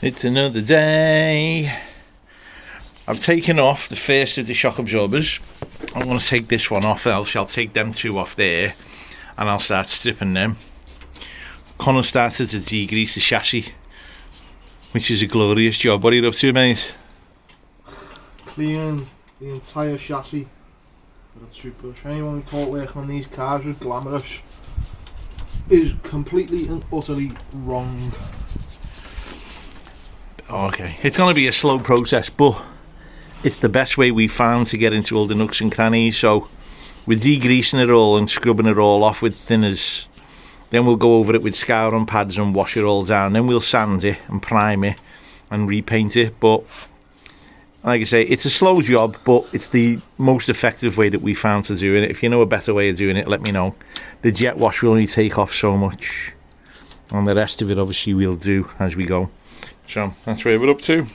It's another day. I've taken off the first of the shock absorbers. I'm going to take this one off, else I'll take them two off there and I'll start stripping them. Connor started to degrease the chassis, which is a glorious job. What are you up to, mate? Cleaning the entire chassis with a toothbrush. Anyone who thought working on these cars was glamorous is completely and utterly wrong. Okay, it's going to be a slow process, but it's the best way we found to get into all the nooks and crannies. So we're degreasing it all and scrubbing it all off with thinners. Then we'll go over it with scouring pads and wash it all down. Then we'll sand it and prime it and repaint it. But like I say, it's a slow job, but it's the most effective way that we found to doing it. If you know a better way of doing it, let me know. The jet wash will only take off so much, and the rest of it obviously we'll do as we go. So that's where we're up to.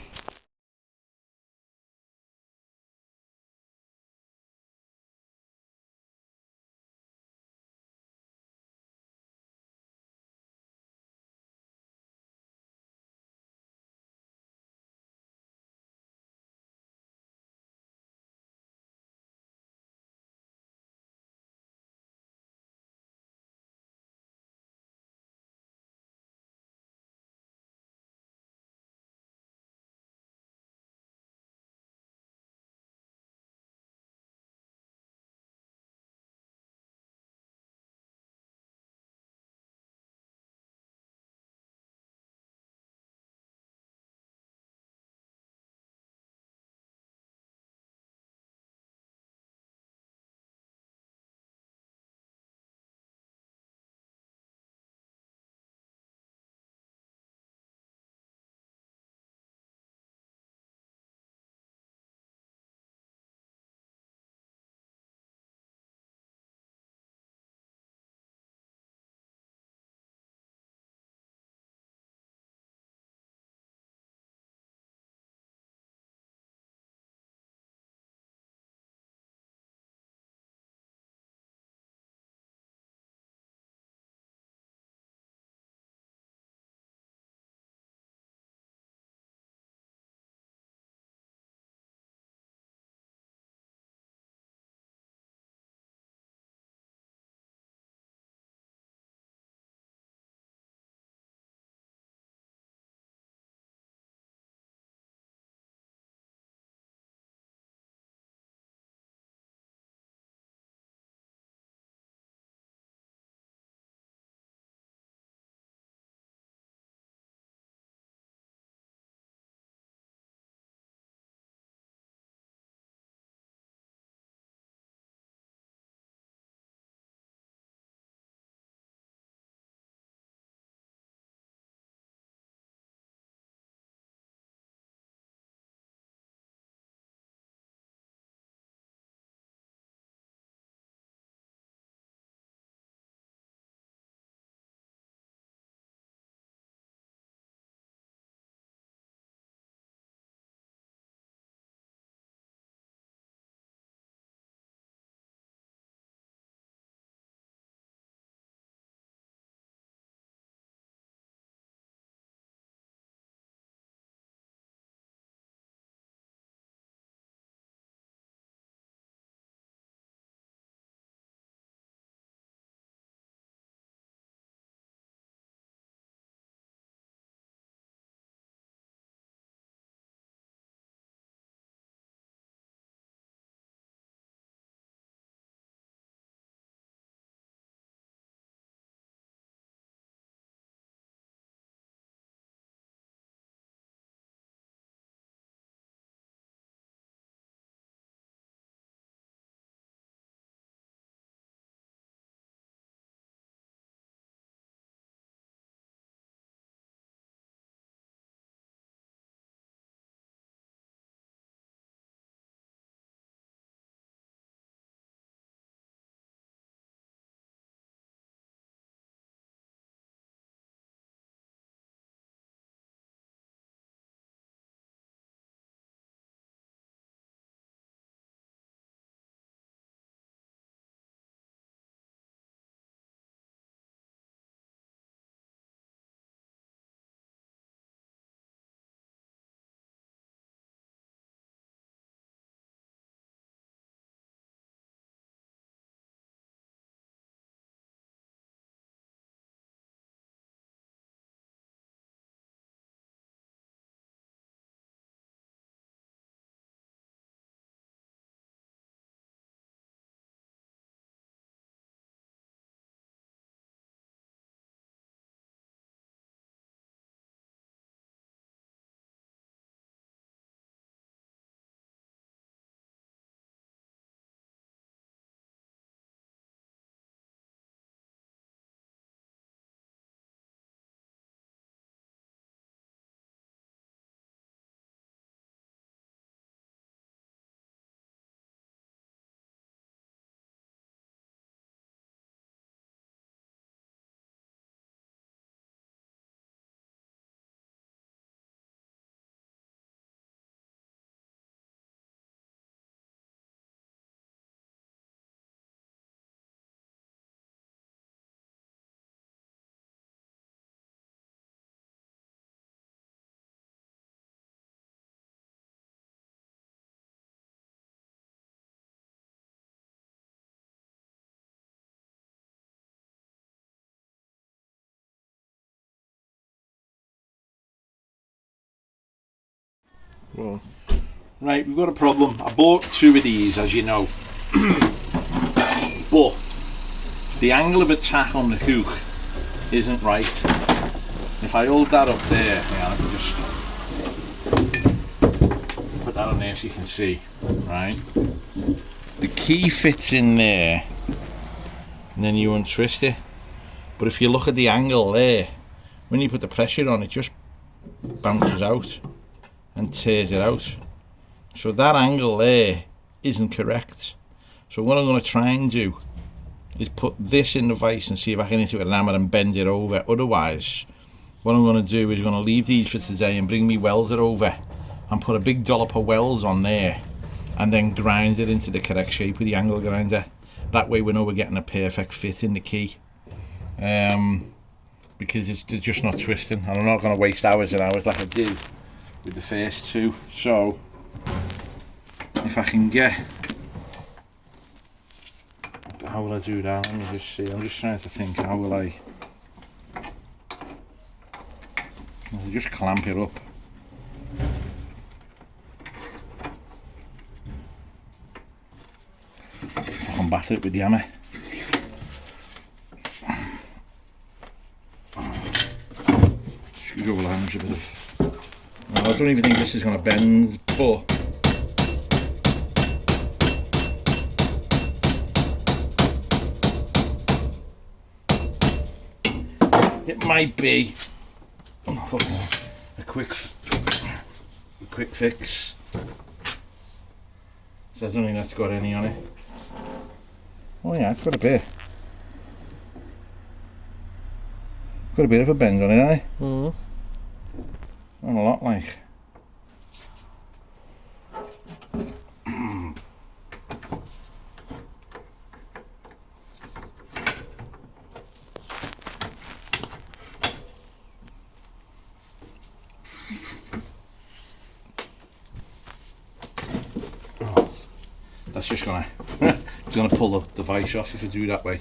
Well, Right, we've got a problem. I bought 2 of these, as you know. But the angle of attack on the hook isn't right. If I hold that up there, I can just put that on there so you can see, right? The key fits in there, and then you untwist it. But if you look at the angle there, when you put the pressure on, it just bounces out and tears it out. So that angle there isn't correct. So what I'm going to try and do is put this in the vise and see if I can hit it with an hammer and bend it over. Otherwise, what I'm going to do is going to leave these for today and bring me welder over and put a big dollop of welds on there and then grind it into the correct shape with the angle grinder. That way we know we're getting a perfect fit in the key. Because they're just not twisting, and I'm not going to waste hours and hours like I did with the first 2. So if I can get, how will I do that? Let me just see. I'm just trying to think, how will I just clamp it up. I can batter it with the hammer. Screwdriver lines a bit of. Well, I don't even think this is going to bend, but it might be a quick fix. So I don't think that's got any on it. Oh yeah, it's got a bit. Got a bit of a bend on it, eh? mm. Not a lot, like. That's just gonna it's gonna pull the vise off if I do that way.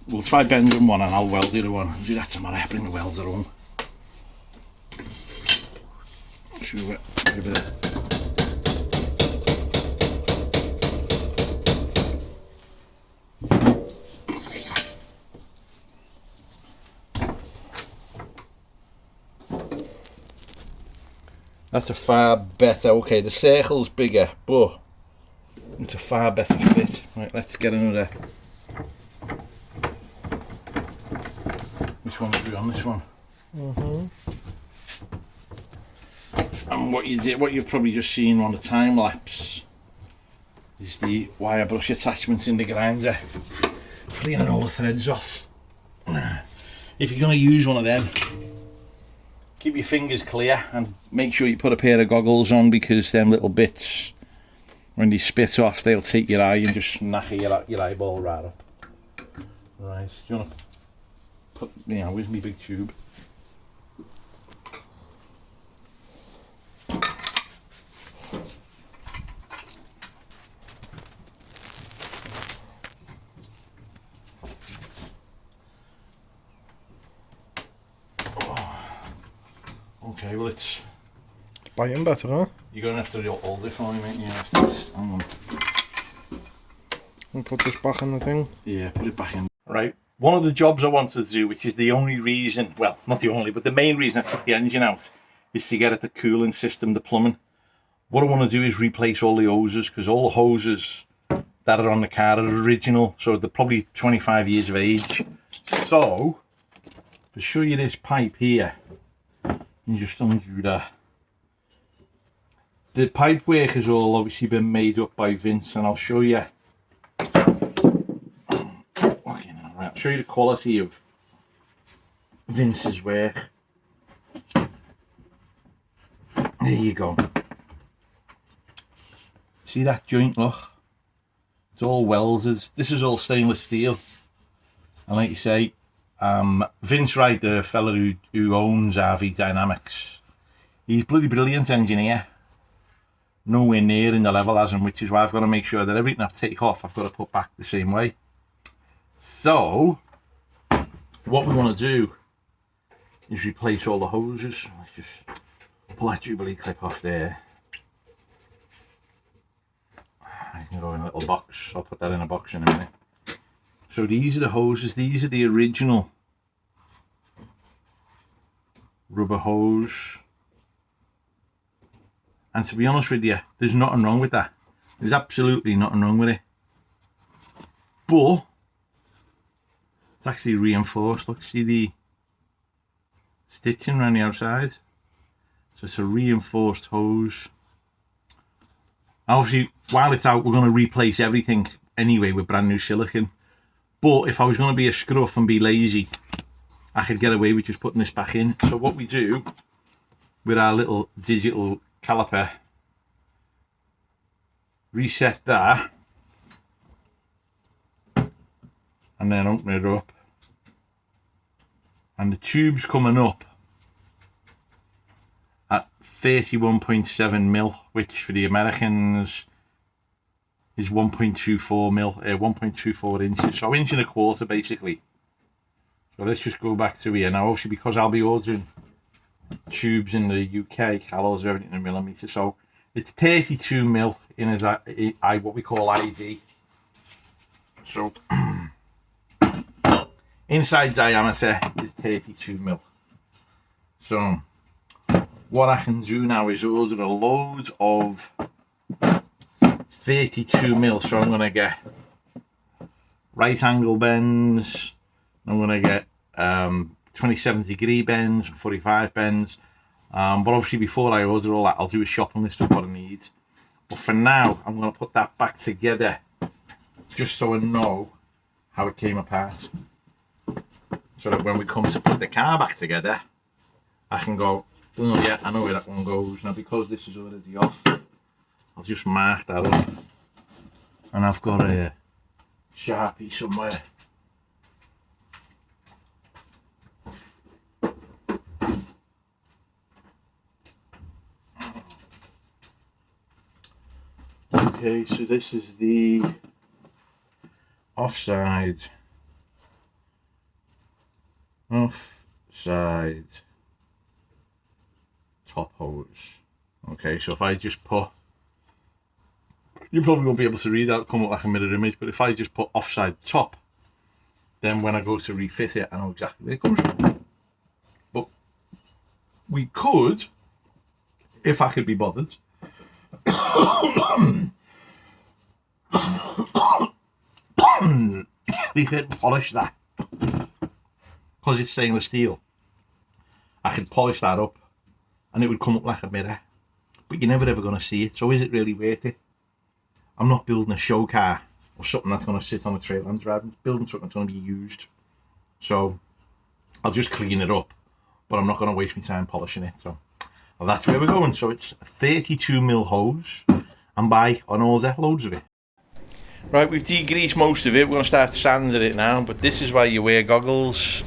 We'll try bending one and I'll weld the other one. I'll do that tomorrow. Bring the welder home. Shove it a bit. That's a far better, okay, the circle's bigger, but it's a far better fit. Right, let's get another. Which one are we on, this one? And what you've probably just seen on the time lapse is the wire brush attachment in the grinder, cleaning all the threads off. If you're going to use one of them, keep your fingers clear and make sure you put a pair of goggles on, because them little bits, when they spit off, they'll take your eye and just knacker your eyeball right up. Right, do you want to put, where's my big tube? Okay, well it's Biting better, huh? You're going to have to hold it for me, mate. Hang on. And put this back in the thing. Yeah, put it back in. Right, one of the jobs I wanted to do, which is the only reason, well, not the only, but the main reason I took the engine out, is to get at the cooling system, the plumbing. What I want to do is replace all the hoses, because all the hoses that are on the car are original, so they're probably 25 years of age. So, to show you this pipe here, you just undo that. The pipe work has all obviously been made up by Vince, and I'll show you. I'll show you the quality of Vince's work. There you go. See that joint, look? It's all welded. This is all stainless steel. And like you say, Vince Wright, the fella who owns RV Dynamics, he's a bloody brilliant engineer. Nowhere near in the level as him, which is why I've got to make sure that everything I take off, I've got to put back the same way. So what we want to do is replace all the hoses. Let's just pull that Jubilee clip off there. I can go in a little box. I'll put that in a box in a minute. So these are the hoses. These are the original rubber hose. And to be honest with you, there's nothing wrong with that. There's absolutely nothing wrong with it. But it's actually reinforced. Look, see the stitching around the outside? So it's a reinforced hose. Obviously, while it's out, we're going to replace everything anyway with brand new silicone. But if I was going to be a scruff and be lazy, I could get away with just putting this back in. So what we do with our little digital caliper, reset that, and then open it up. And the tube's coming up at 31.7 mil, which for the Americans is 1.24 mil, 1.24 inches, so inch and a quarter basically. So let's just go back to here now. Obviously, because I'll be ordering tubes in the UK, I'll order everything in millimeters. So it's 32 mil in as what we call ID. So inside diameter is 32 mil. So what I can do now is order a load of 32 mil. So I'm going to get right angle bends. I'm going to get 27-degree bends and 45 bends. But obviously before I order all that, I'll do a shopping list of what I need. But for now, I'm going to put that back together just so I know how it came apart. So that when we come to put the car back together, I can go, oh yeah, I know where that one goes. Now because this is already off, I'll just mark that up. And I've got a Sharpie somewhere. Okay, so this is the offside top hose. Okay, so if I just put, you probably won't be able to read that, it'll come up like a mirror image, but if I just put offside top, then when I go to refit it, I know exactly where it comes from. But we could, if I could be bothered, we could polish that. Because it's stainless steel, I could polish that up and it would come up like a mirror. But you're never ever going to see it, so is it really worth it? I'm not building a show car or something that's going to sit on a trailer and drive. I'm building something that's going to be used. So I'll just clean it up, but I'm not going to waste my time polishing it. So well, that's where we're going. So it's a 32 mil hose and buy on order loads of it. Right, we've degreased most of it. We're going to start sanding it now, but this is why you wear goggles.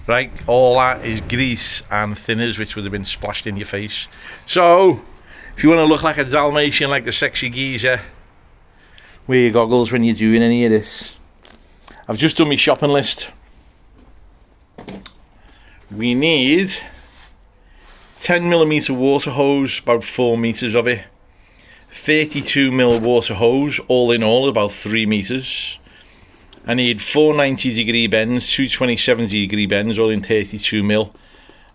Right, all that is grease and thinners which would have been splashed in your face. So if you want to look like a Dalmatian, like the sexy geezer, wear your goggles when you're doing any of this. I've just done my shopping list. We need 10mm water hose, about 4 meters of it. 32mm water hose, all in all about 3 meters. I need 4 90-degree bends, 2 27-degree bends, all in 32mm.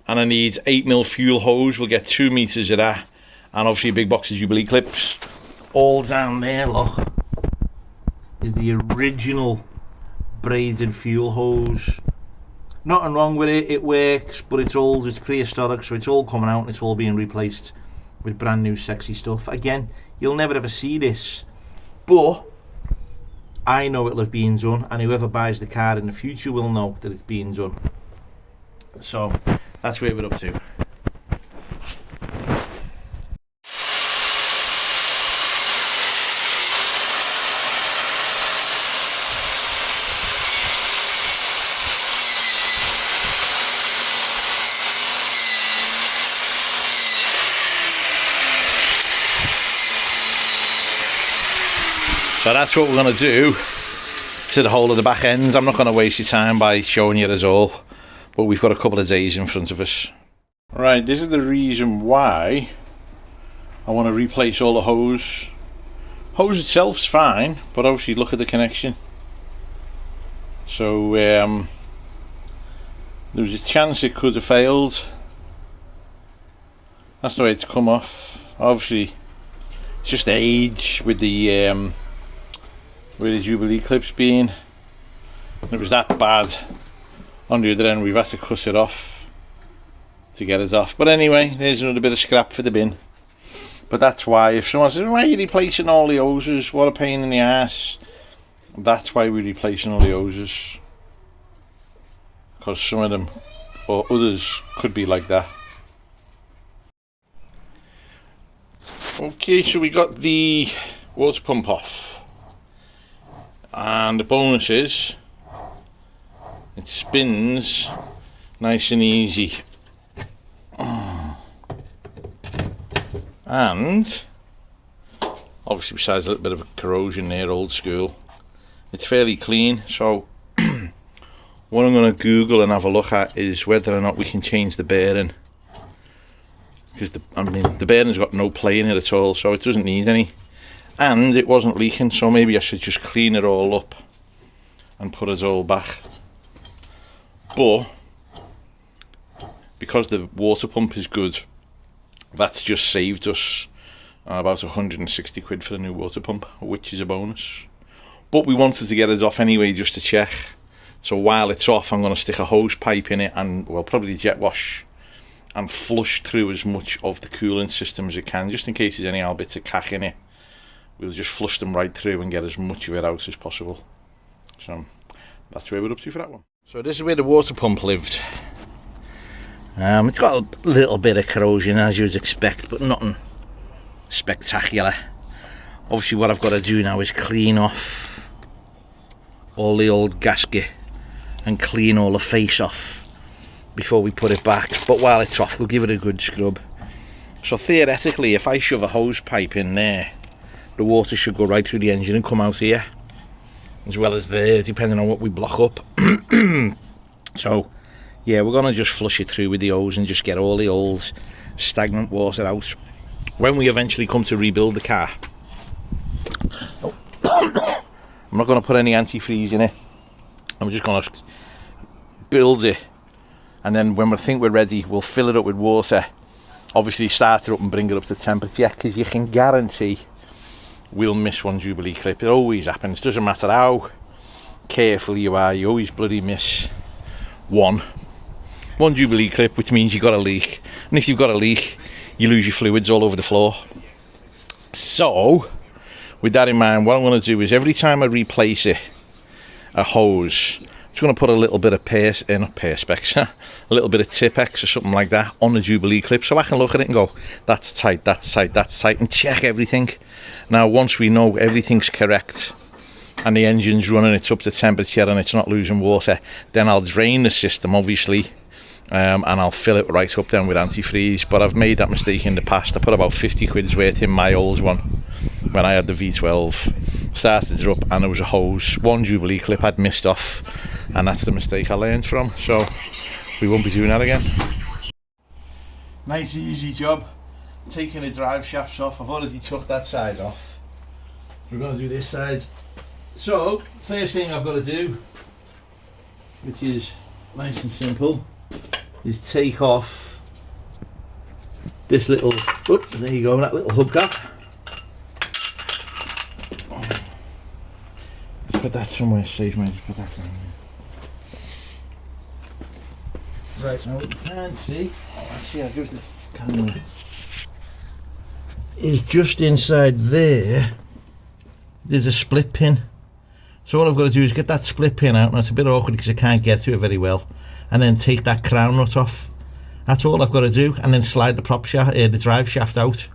And I need 8mm fuel hose, we'll get 2 meters of that. And obviously a big box of Jubilee clips. All down there, look, is the original braided fuel hose. Nothing wrong with it, it works, but it's old, it's prehistoric, so it's all coming out and it's all being replaced with brand new sexy stuff. Again, you'll never ever see this, but I know it'll have been done, and whoever buys the car in the future will know that it's being done. So that's where we're up to. So that's what we're going to do to the whole of the back ends. I'm not going to waste your time by showing you this all, but we've got a couple of days in front of us. Right, this is the reason why I want to replace all the hose. Hose itself's fine, but obviously look at the connection. So there was a chance it could have failed. That's the way it's come off. Obviously it's just age with the Jubilee clips being. It was that bad on the other end, we've had to cut it off to get it off. But anyway, there's another bit of scrap for the bin. But that's why, if someone says, why are you replacing all the hoses? What a pain in the ass. That's why we're replacing all the hoses. Because some of them, or others, could be like that. Okay, so we got the water pump off. And the bonus is, it spins nice and easy. And obviously, besides a little bit of corrosion there, old school, it's fairly clean. So what I'm going to Google and have a look at is whether or not we can change the bearing, because the bearing's got no play in it at all, so it doesn't need any, and it wasn't leaking. So maybe I should just clean it all up and put it all back. But because the water pump is good, that's just saved us about 160 quid for the new water pump, which is a bonus. But we wanted to get it off anyway, just to check. So while it's off, I'm going to stick a hose pipe in it and, well, probably jet wash and flush through as much of the cooling system as it can, just in case there's any old bits of cack in it. We'll just flush them right through and get as much of it out as possible. So that's where we're up to for that one. So this is where the water pump lived. It's got a little bit of corrosion, as you would expect, but nothing spectacular. Obviously what I've got to do now is clean off all the old gasket and clean all the face off before we put it back. But while it's off, we'll give it a good scrub. So theoretically, if I shove a hose pipe in there, the water should go right through the engine and come out here, as well as there, depending on what we block up. So yeah, we're going to just flush it through with the hose and just get all the old stagnant water out. When we eventually come to rebuild the car, I'm not going to put any antifreeze in it. I'm just going to build it, and then when we think we're ready, we'll fill it up with water. Obviously start it up and bring it up to temperature, because you can guarantee we'll miss one Jubilee clip. It always happens. Doesn't matter how careful you are, you always bloody miss one Jubilee clip, which means you've got a leak, and if you've got a leak, you lose your fluids all over the floor. So with that in mind, what I'm going to do is every time I replace a hose, I'm just going to put a little bit of perspex, a little bit of Tipex or something like that on the Jubilee clip, so I can look at it and go, that's tight, that's tight, that's tight, and check everything. Now once we know everything's correct and the engine's running, it's up to temperature and it's not losing water, then I'll drain the system, obviously, and I'll fill it right up then with antifreeze. But I've made that mistake in the past. I put about 50 quid's worth in my old one when I had the V12, started it up, and there was a hose, one Jubilee clip had missed off, and that's the mistake I learned from, so we won't be doing that again. Nice easy job taking the drive shafts off. I've already took that side off, we're going to do this side. So first thing I've got to do, which is nice and simple, is take off this little, oops, there you go, that little hubcap. Put that somewhere safe, mate. Just put that down there. Right, now what you can see, actually I'll give the camera, is just inside there, there's a split pin. So all I've got to do is get that split pin out, and it's a bit awkward because I can't get to it very well, and then take that crown nut off. That's all I've got to do, and then slide the prop shaft, the drive shaft out.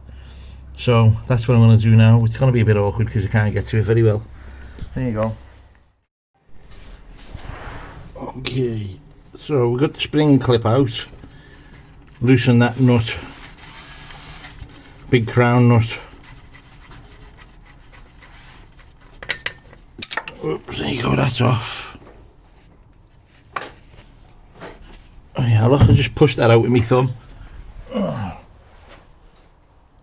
So that's what I'm going to do now. It's going to be a bit awkward because I can't get to it very well. There you go. Okay, so we've got the spring clip out, loosen that nut, big crown nut, Oops, there you go, that's off. Oh yeah, look, I just pushed that out with my thumb.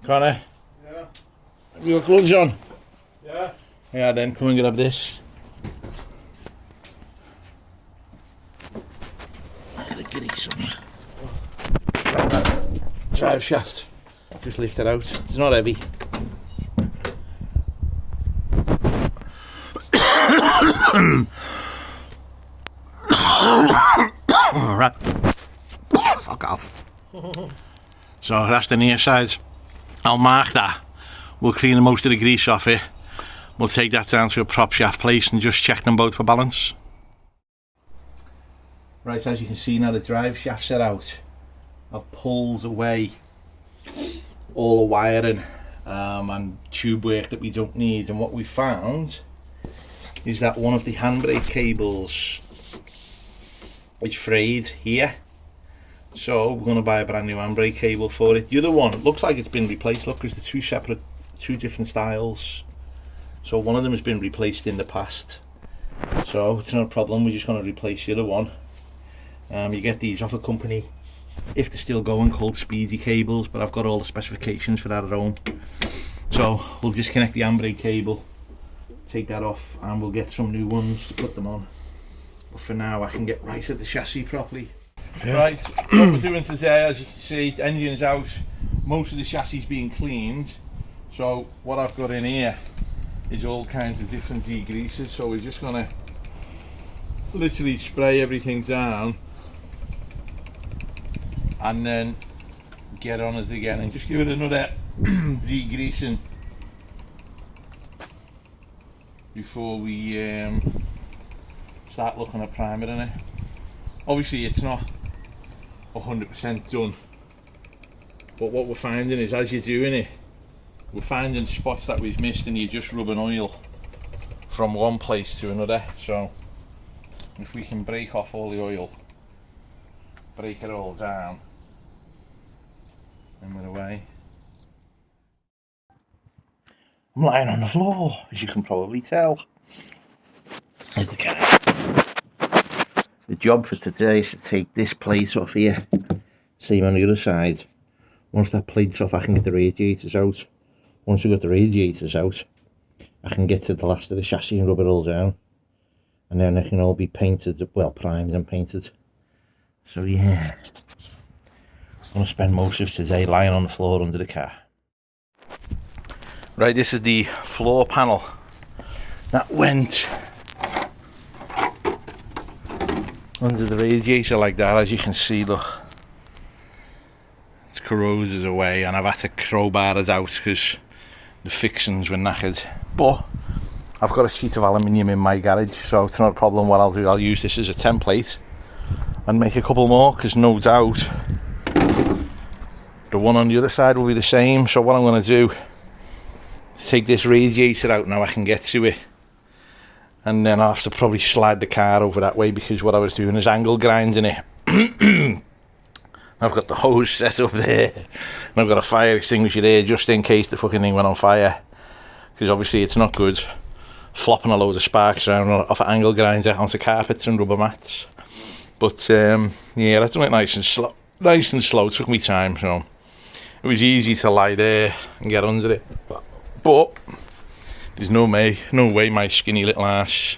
Connor? Yeah. Have you got gloves on? Yeah. Yeah, then come and grab this. Look at the giddy son. Drive shaft. Just lift it out. It's not heavy. Right. Fuck off. So that's the near side. I'll mark that. We'll clean most of the grease off it. We'll take that down to a prop shaft place and just check them both for balance. Right, as you can see now, the drive shaft's set out. I've pulled away all the wiring and tube work that we don't need, and what we found is that one of the handbrake cables is frayed here, so we're going to buy a brand new handbrake cable for it. The other one, it looks like it's been replaced. Look, there's the two different styles, so one of them has been replaced in the past, so it's not a problem. We're just going to replace the other one. You get these off a company, if they're still going, called Speedy cables, but I've got all the specifications for that at home. So we'll disconnect the handbrake cable, take that off, and we'll get some new ones to put them on. But for now, I can get right at the chassis properly. Yeah. Right, what we're doing today, as you can see, engine's out, most of the chassis being cleaned. So what I've got in here is all kinds of different degreasers. So we're just gonna literally spray everything down and then get on it again and just give it another degreasing before we start looking at primer in it. Obviously it's not 100% done, but what we're finding is, as you're doing it, we're finding spots that we've missed, and you're just rubbing oil from one place to another. So if we can break off all the oil, break it all down, and we're away. I'm lying on the floor, as you can probably tell. There's the car. The job for today is to take this plate off here, same on the other side. Once that plate's off, I can get the radiators out. Once we've got the radiators out, I can get to the last of the chassis and rub it all down, and then they can all be painted, well, primed and painted. So yeah, I'm going to spend most of today lying on the floor under the car. Right, this is the floor panel that went under the radiator like that. As you can see, look, it's corroded away, and I've had to crowbar it out because the fixings were knackered. But I've got a sheet of aluminium in my garage, so it's not a problem. What I'll do, I'll use this as a template and make a couple more, because no doubt the one on the other side will be the same. So what I'm going to do is take this radiator out now I can get to it, and then I'll have to probably slide the car over that way, because what I was doing is angle grinding it. I've got the hose set up there, and I've got a fire extinguisher there just in case the fucking thing went on fire, because obviously it's not good flopping a load of sparks around off an angle grinder onto carpets and rubber mats. But yeah, I've done it nice and slow. It took me time, so it was easy to lie there and get under it. But there's no way my skinny little ass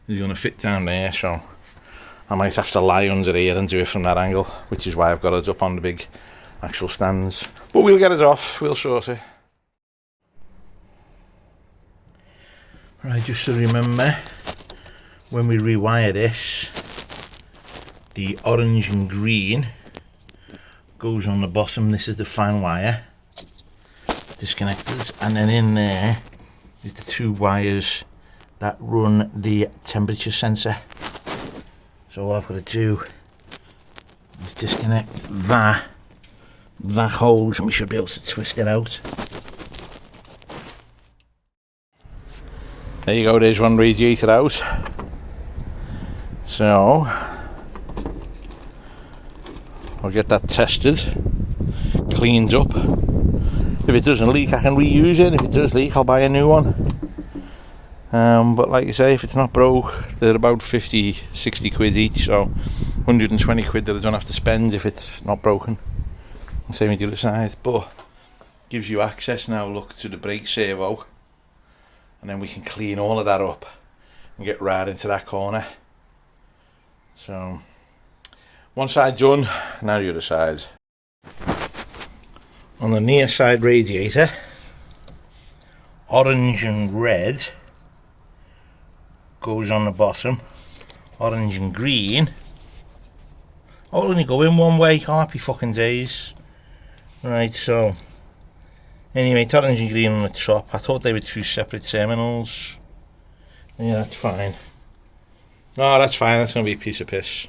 is going to fit down there, so I might have to lie under here and do it from that angle, which is why I've got it up on the big actual stands. But we'll get it off, we'll sort it. Right, just to remember, when we rewire this, the orange and green goes on the bottom. This is the fan wire, disconnected, and then in there is the two wires that run the temperature sensor. So what I've got to do is disconnect that hose, and we should be able to twist it out. There you go, there's one radiator out. So I'll get that tested, cleaned up. If it doesn't leak, I can reuse it. If it does leak, I'll buy a new one. But like I say, if it's not broke, they're about 50-60 quid each, so 120 quid that I don't have to spend if it's not broken. And same with the other side, but gives you access now, look, to the brake servo, and then we can clean all of that up and get right into that corner. So one side done, now the other side. On the near side radiator, orange and red goes on the bottom, orange and green all only go in one way. Happy fucking days. Right, so anyway, it's orange and green on the top. I thought they were two separate terminals. Yeah, that's fine. No, that's fine, that's going to be a piece of piss.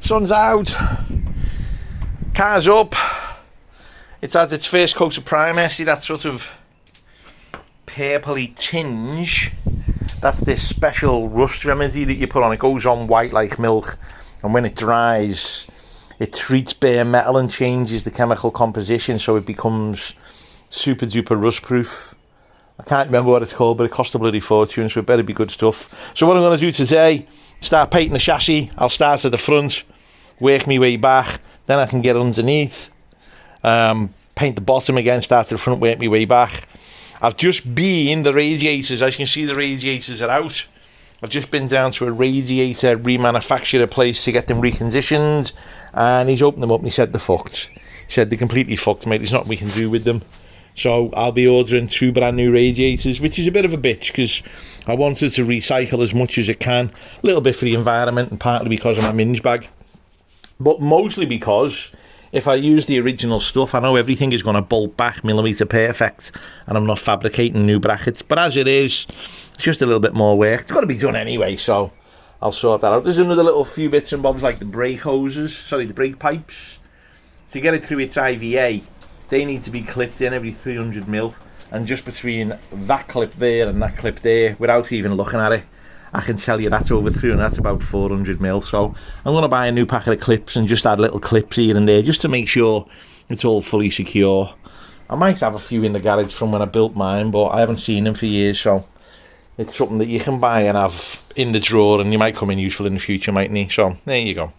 Sun's out, car's up, it's had its first coat of primer. See that sort of purpley tinge? That's this special rust remedy that you put on. It goes on white like milk, and when it dries it treats bare metal and changes the chemical composition so it becomes super duper rust proof. I can't remember what it's called, but it cost a bloody fortune, so it better be good stuff. So what I'm going to do today, start painting the chassis. I'll start at the front, work my way back, then I can get underneath, paint the bottom again, start at the front, work my way back. I've just been, the radiators, as you can see, the radiators are out. I've just been down to a radiator remanufacturer place to get them reconditioned, and he's opened them up and he said they're fucked. He said they're completely fucked, mate. There's nothing we can do with them. So I'll be ordering 2 brand new radiators, which is a bit of a bitch because I wanted to recycle as much as it can. A little bit for the environment and partly because of my minge bag. But mostly because if I use the original stuff, I know everything is going to bolt back millimetre perfect and I'm not fabricating new brackets. But as it is, it's just a little bit more work. It's got to be done anyway, so I'll sort that out. There's another little few bits and bobs like the brake hoses, the brake pipes. To get it through its IVA, they need to be clipped in every 300mm, and just between that clip there and that clip there, without even looking at it, I can tell you that's over 300, that's about 400mm. So I'm going to buy a new packet of clips and just add little clips here and there just to make sure it's all fully secure. I might have a few in the garage from when I built mine, but I haven't seen them for years, so it's something that you can buy and have in the drawer, and you might come in useful in the future, mightn't you? So there you go.